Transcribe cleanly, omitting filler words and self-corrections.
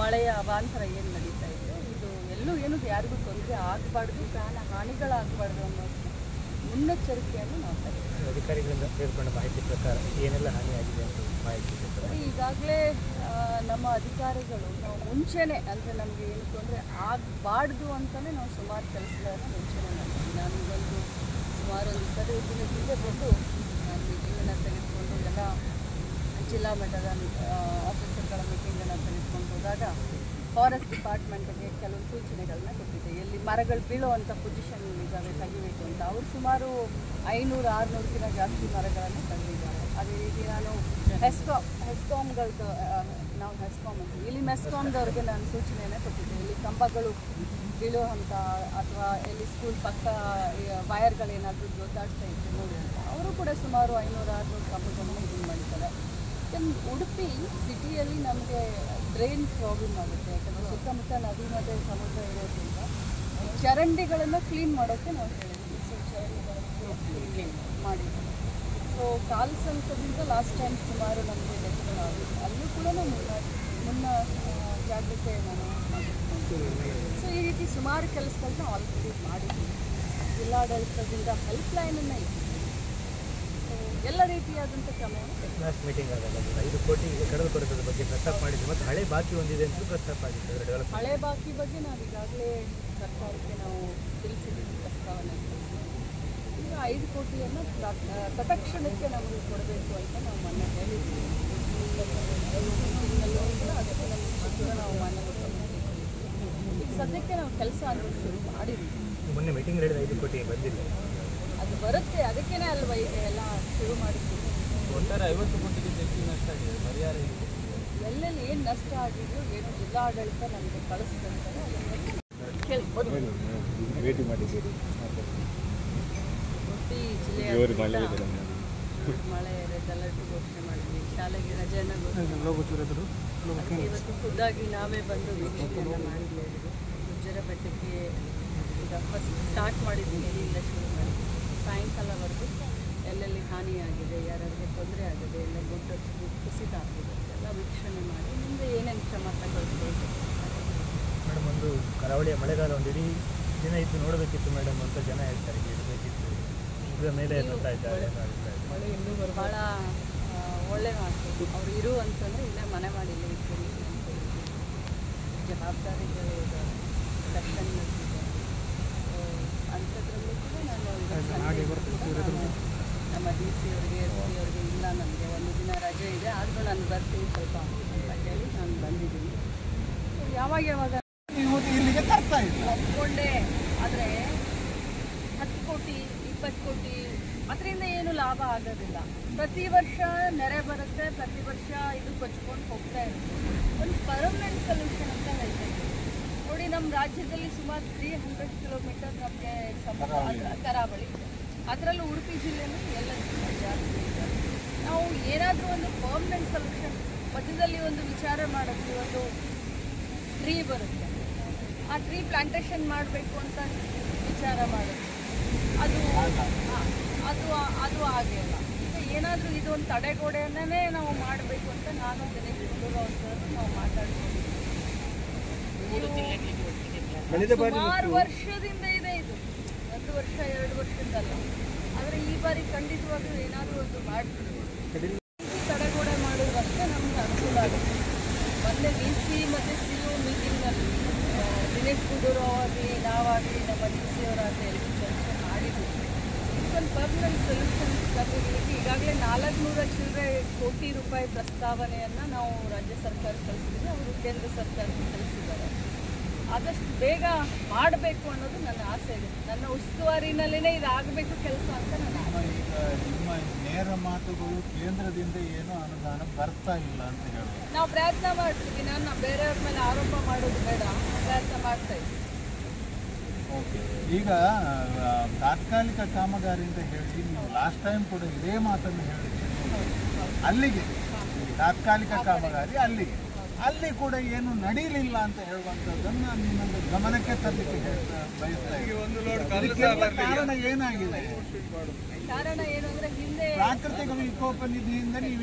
ಮಳೆಯ ಅವಾಂತರ ಏನು ನಡೀತಾ ಇದೆ, ಇದು ಎಲ್ಲೂ ಏನು ಯಾರಿಗೂ ತೊಂದರೆ ಆಗಬಾರ್ದು, ಪ್ರಾಣ ಹಾನಿಗಳಾಗಬಾರ್ದು ಅನ್ನೋದು ಮುನ್ನೆಚ್ಚರಿಕೆಯನ್ನು ನಾವು ತಗೊಳ್ತೀವಿ. ಅಧಿಕಾರಿಗಳಿಂದ ತಿಳ್ಕೊಂಡ ಮಾಹಿತಿ ಪ್ರಕಾರ ಏನೆಲ್ಲ ಹಾನಿಯಾಗಿದೆ ಅಂತ ಮಾಹಿತಿ ಈಗಾಗಲೇ ನಮ್ಮ ಅಧಿಕಾರಿಗಳು ನಾವು ಮುಂಚೆನೇ ಅಂದರೆ ನಮಗೆ ಏನು ತೊಂದರೆ ಆಗಬಾರ್ದು ಅಂತಲೇ ನಾವು ಸುಮಾರು ಕೆಲಸಗಳನ್ನು ಮುಂಚೆನೇ ಮಾಡ್ತೀವಿ. ನಾನೀಗೊಂದು ಸುಮಾರು ಒಂದು 25 ದಿನದಿಂದ ಬಂದು ಮೀಟಿಂಗನ್ನು ತೆಗೆದುಕೊಂಡು ಎಲ್ಲ ಜಿಲ್ಲಾ ಮಟ್ಟದ ಆಫೀಸರ್ಗಳ ಮೀಟಿಂಗನ್ನು ತೆಗೆದುಕೊಂಡು ಹೋದಾಗ ಫಾರೆಸ್ಟ್ ಡಿಪಾರ್ಟ್ಮೆಂಟ್ಗೆ ಕೆಲವು ಸೂಚನೆಗಳನ್ನ ಕೊಟ್ಟಿದ್ದೆ. ಎಲ್ಲಿ ಮರಗಳು ಬೀಳುವಂಥ ಪೊಸಿಷನ್ ಇದ್ದಾವೆ ತೆಗಿಬೇಕು ಅಂತ. ಅವರು ಸುಮಾರು 500-600ಕ್ಕಿಂತ ಜಾಸ್ತಿ ಮರಗಳನ್ನು ತೆಗೆದಿದ್ದಾರೆ. ಅದೇ ರೀತಿ ನಾನು ಹೆಸ್ಕಾಮ್ಗಳದ್ದು ನಾವು ಹೆಸ್ಕಾಮ್ ಅಂತ ಇಲ್ಲಿ ಮೆಸ್ಕಾಮ್ದವ್ರಿಗೆ ನಾನು ಸೂಚನೆಯನ್ನು ಕೊಟ್ಟಿದ್ದೆ. ಇಲ್ಲಿ ಕಂಬಗಳು ಬೀಳುವಂಥ ಅಥವಾ ಎಲ್ಲಿ ಸ್ಕೂಲ್ ಪಕ್ಕ ವಯರ್ಗಳೇನಾದರೂ ಜೋತಾಡ್ತಾ ಇತ್ತು ನೋಡಿ ಅಂತ ಅವರು ಕೂಡ ಸುಮಾರು 500-600 ಕಂಬಗಳನ್ನು ಇದು ಮಾಡಿದ್ದಾರೆ. ಉಡುಪಿ ಸಿಟಿಯಲ್ಲಿ ನಮಗೆ ಡ್ರೈನ್ ಪ್ರಾಬ್ಲಮ್ ಆಗುತ್ತೆ. ಯಾಕಂದರೆ ಸುತ್ತಮುತ್ತ ನದಿ ಮತ್ತು ಸಮುದ್ರ ಇರೋದ್ರಿಂದ ಚರಂಡಿಗಳನ್ನು ಕ್ಲೀನ್ ಮಾಡೋಕ್ಕೆ ನಾವು ಹೇಳಿದ್ವಿ. ಸೊ ಚರಂಡಿಗಳನ್ನು ಕ್ಲೀನ್ ಮಾಡಿದ್ವಿ. ಸೊ ಕಾಲ್ಸಂಕದಿಂದ ಲಾಸ್ಟ್ ಟೈಮ್ ಸುಮಾರು ನಮಗೆ ಡೆತ್ಗಳಾಗಿತ್ತು. ಅಲ್ಲೂ ಕೂಡ ಮುನ್ನ ಜಾಗ್ರತೆ ನಾನು ಮಾಡಿದ್ವಿ. ಸೊ ಈ ರೀತಿ ಸುಮಾರು ಕೆಲಸಗಳನ್ನ ಆಲ್ರೆಡಿ ಮಾಡಿದ್ವಿ. ಜಿಲ್ಲಾಡಳಿತದಿಂದ ಹೆಲ್ಪ್ಲೈನನ್ನು ಇಟ್ಟಿದ್ವಿ. ಎಲ್ಲ ರೀತಿಯಾದಂಥ ಕ್ರಮವನ್ನು ಲಾಸ್ಟ್ ಮೀಟಿಂಗ್ ಆದಾಗ 5 ಕೋಟಿ ಕಡಲ ಕೊರತದ ಬಗ್ಗೆ ಪ್ರಸ್ತಾಪ ಮಾಡಿದ್ವಿ ಮತ್ತು ಹಳೆ ಬಾಕಿ ಹೊಂದಿದೆ ಅಂತ ಪ್ರಸ್ತಾಪ ಆಗಿತ್ತು. ಹಳೆ ಬಾಕಿ ಬಗ್ಗೆ ನಾವು ಈಗಾಗಲೇ ಸರ್ಕಾರಕ್ಕೆ ನಾವು ತಿಳಿಸಿದ್ದೀವಿ, ಪ್ರಸ್ತಾವನೆ ಈಗ 5 ಕೋಟಿಯನ್ನು ತತ್ಕ್ಷಣಕ್ಕೆ ನಮಗೆ ಕೊಡಬೇಕು ಅಂತ ನಾವು ಮೊನ್ನೆ ಹೇಳಿದ್ದೀವಿ. ಮೀಟಿಂಗ್ನಲ್ಲೂ ಕೂಡ ಅದಕ್ಕೆ ಕೂಡ ನಾವು ಮಾನ್ಯ ಈಗ ಸದ್ಯಕ್ಕೆ ನಾವು ಕೆಲಸ ಅನ್ನೋದು ಶುರು ಮಾಡಿದ್ದೀವಿ. ಮೊನ್ನೆ ಮೀಟಿಂಗ್ ಹೇಳಿದ 5 ಕೋಟಿ ಬಂದಿಲ್ಲ, ಅದು ಬರುತ್ತೆ. ಅದಕ್ಕೇ ಅಲ್ವಾ ಈಗ ಎಲ್ಲ ಶುರು ಮಾಡಿದ್ದೀವಿ. ಒಟ್ಟಾರೆ 50 ಕೋಟಿಗೆ ಹೆಚ್ಚು ನಷ್ಟ ಆಗಿದೆ. ಪರಿಹಾರ ಎಲ್ಲೆಲ್ಲಿ ಏನು ನಷ್ಟ ಆಗಿದೆಯೋ ಏನು ಜಿಲ್ಲಾಡಳಿತ ನಮಗೆ ಕಳಿಸ್ತಾರೆ ಕೇಳ್ಬೋದು. ಭೇಟಿ ಮಾಡಿದ್ದೀರಿ ಉಡುಪಿ ಜಿಲ್ಲೆಯ ಮಳೆ ರೆಡ್ ಅಲರ್ಟ್ ಘೋಷಣೆ ಮಾಡಿದ್ವಿ. ಶಾಲೆಗೆ ರಜೆಯನ್ನು ಇವತ್ತು ಖುದ್ದಾಗಿ ನಾವೇ ಬಂದು ವೀಕ್ಷಣೆಯನ್ನು ಮಾಡಿದ್ವಿ. ಗುಜ್ಜರ ಬೆಟ್ಟಕ್ಕೆ ಈಗ ಫಸ್ಟ್ ಸ್ಟಾರ್ಟ್ ಮಾಡಿದ್ವಿ. ಇಲ್ಲಿಂದ ಶುರು ಮಾಡಿದ್ವಿ. ಸಾಯಂಕಾಲವರೆಗೂ ಎಲ್ಲೆಲ್ಲಿ ಹಾನಿಯಾಗಿದೆ, ಯಾರಿಗೆ ತೊಂದರೆ ಆಗಿದೆ, ಎಲ್ಲ ಗುಡ್ಡ ಕುಸಿತ ಆಗಿದೆ ಎಲ್ಲ ವೀಕ್ಷಣೆ ಮಾಡಿ ಮುಂದೆ ಏನೇನು ಕ್ರಮ ತಗೊಳ್ಬೇಕು. ಮೇಡಮ್, ಒಂದು ಕರಾವಳಿಯ ಮಳೆಗಾಲ ಒಂದು ಇಡೀ ದಿನ ಇದ್ದು ನೋಡಬೇಕಿತ್ತು ಮೇಡಮ್ ಅಂತ ಜನ ಹೇಳ್ತಾರೆ. ಇರಬೇಕಿತ್ತು, ಇದರ ಮೇಲೆ ಭಾಳ ಒಳ್ಳೆ ಮಾತು. ಅವರು ಇರು ಅಂತಂದರೆ ಇಲ್ಲೇ ಮನೆ ಮಾಡಿ ಇಲ್ಲೇ ಇಟ್ಕೊಂಡು ಜವಾಬ್ದಾರಿಗಳು ಸೆಕ್ಷನ್ ಅಂಥದ್ರಲ್ಲೂ ಕೂಡ ನಾನು ನಮ್ಮ ಡಿ ಸಿ ಅವರಿಗೆ ಎಸ್ ಪಿ ಅವರಿಗೆ ಇಲ್ಲ ನನಗೆ ಒಂದು ದಿನ ರಜೆ ಇದೆ ಆದರೂ ನಾನು ಬರ್ತೀನಿ ಸ್ವಲ್ಪ ಅಂತ ಹೇಳಿ ನಾನು ಬಂದಿದ್ದೀನಿ. ಯಾವಾಗ ಒಪ್ಕೊಂಡೆ. ಆದರೆ 10 ಕೋಟಿ 20 ಕೋಟಿ ಅದರಿಂದ ಏನು ಲಾಭ ಆಗೋದಿಲ್ಲ. ಪ್ರತಿ ವರ್ಷ ನೆರೆ ಬರುತ್ತೆ, ಪ್ರತಿ ವರ್ಷ ಇದು ಕೊಚ್ಕೊಂಡು ಹೋಗ್ತಾ ಇರುತ್ತೆ. ಒಂದು ಪರ್ಮನೆಂಟ್ ಸೊಲ್ಯೂಷನ್ ಅಂತ ಹೇಳ್ತೀನಿ ನೋಡಿ. ನಮ್ಮ ರಾಜ್ಯದಲ್ಲಿ ಸುಮಾರು 300 ಕಿಲೋಮೀಟರ್ ನಮಗೆ ಕರಾವಳಿ ಇದೆ. ಅದರಲ್ಲೂ ಉಡುಪಿ ಜಿಲ್ಲೆಯಲ್ಲಿ ಎಲ್ಲ ಜಾಸ್ತಿ ಇದೆ. ನಾವು ಏನಾದರೂ ಒಂದು ಪರ್ಮನೆಂಟ್ ಸೊಲ್ಯೂಷನ್ ಮಧ್ಯದಲ್ಲಿ ಒಂದು ವಿಚಾರ ಮಾಡಿದ್ವಿ. ಒಂದು ಟ್ರೀ ಬರುತ್ತೆ, ಆ ಟ್ರೀ ಪ್ಲಾಂಟೇಶನ್ ಮಾಡಬೇಕು ಅಂತ ವಿಚಾರ ಮಾಡಿದ್ವಿ. ಅದು ಆಗಿಲ್ಲ. ಈಗ ಏನಾದರೂ ಇದೊಂದು ತಡೆಗೋಡೆಯನ್ನೇ ನಾವು ಮಾಡಬೇಕು ಅಂತ ನಾನು ದಿನೇಶ್ ಗುಂಡೂರಾವ್ ಸರ್ ನಾವು ಮಾತಾಡ್ತೀವಿ. ಸುಮಾರು ವರ್ಷದಿಂದ ಇದೆ ಇದು, 1 ವರ್ಷ 2 ವರ್ಷದ್ದಲ್ಲ. ಆದರೆ ಈ ಬಾರಿ ಖಂಡಿತವಾಗ್ಲೂ ಏನಾದರೂ ಒಂದು ಮಾಡ್ತೀವಿ. ತಡೆಗೋಡೆ ಮಾಡೋದಷ್ಟೇ ನಮ್ಗೆ ಅನುಕೂಲ ಆಗುತ್ತೆ. ಮೊನ್ನೆ ಡಿ ಸಿ ಮತ್ತು ಸಿ ಒ ಮೀಟಿಂಗ್ನಲ್ಲಿ ದಿನೇಶ್ ಗುಂಡೂರಾವ್ ಆಗಲಿ ನಾವಾಗಲಿ ನಮ್ಮ ಡಿ ಸಿ ಅವರಾಗಲಿ ಎಲ್ಲರೂ ಚರ್ಚೆ ಮಾಡಿದ್ವಿ. ಇದೊಂದು ಪರ್ಮನೆಂಟ್ ಸೊಲ್ಯೂಷನ್ ತರಲಿಕ್ಕೆ ಈಗಾಗಲೇ 400 ಚಿಲ್ಲರೆ ಕೋಟಿ ರೂಪಾಯಿ ಪ್ರಸ್ತಾವನೆಯನ್ನು ನಾವು ರಾಜ್ಯ ಸರ್ಕಾರ ಕಳಿಸಿದ್ದೀವಿ. ಅವರು ಕೇಂದ್ರ ಸರ್ಕಾರಕ್ಕೆ ಕಳಿಸಿದ್ದಾರೆ. ಆದಷ್ಟು ಬೇಗ ಮಾಡಬೇಕು ಅನ್ನೋದು ನನ್ನ ಆಸೆ ಇದೆ. ನನ್ನ ಉಸ್ತುವಾರಿನಲ್ಲೇ ಇದಾಗಬೇಕು ಕೆಲಸ ಅಂತ ನನ್ನ ಆಸೆ. ಈಗ ನಿಮ್ಮ ನೇರ ಮಾತುಗಳು ಕೇಂದ್ರದಿಂದ ಏನು ಅನುದಾನ ಬರ್ತಾ ಇಲ್ಲ ಅಂತ ಹೇಳೋದು. ನಾವು ಪ್ರಯತ್ನ ಮಾಡ್ತೀವಿ. ನಾನು ಬೇರೆಯವ್ರ ಮೇಲೆ ಆರೋಪ ಮಾಡೋದು ಬೇಡ, ಪ್ರಯತ್ನ ಮಾಡ್ತಾ ಇದ್ದೀವಿ. ಓಕೆ, ಈಗ ತಾತ್ಕಾಲಿಕ ಕಾಮಗಾರಿ ಅಂತ ಹೇಳಿ ನೀವು ಲಾಸ್ಟ್ ಟೈಮ್ ಕೂಡ ಇದೇ ಮಾತನ್ನು ಹೇಳಿದ್ದೀರಿ. ಅಲ್ಲಿಗೆ ತಾತ್ಕಾಲಿಕ ಕಾಮಗಾರಿ ಅಲ್ಲಿ ಕೂಡ ಏನು ನಡೀಲಿಲ್ಲ ಅಂತ ಹೇಳುವಂಥದ್ದನ್ನು ನಿಮ್ಮೊಂದು ಗಮನಕ್ಕೆ ತರಲಿಕ್ಕೆ ಬಯಸ್ತಾ ಇದ್ದೀನಿ. ಕಾರಣ ಏನಾಗಿದೆ? ಕಾರಣ ಏನು ಅಂದ್ರೆ ಹಿಂದೆ ಪ್ರಾಕೃತಿಕ ವಿಕೋಪ ನಿಧಿಯಿಂದ ನೀವು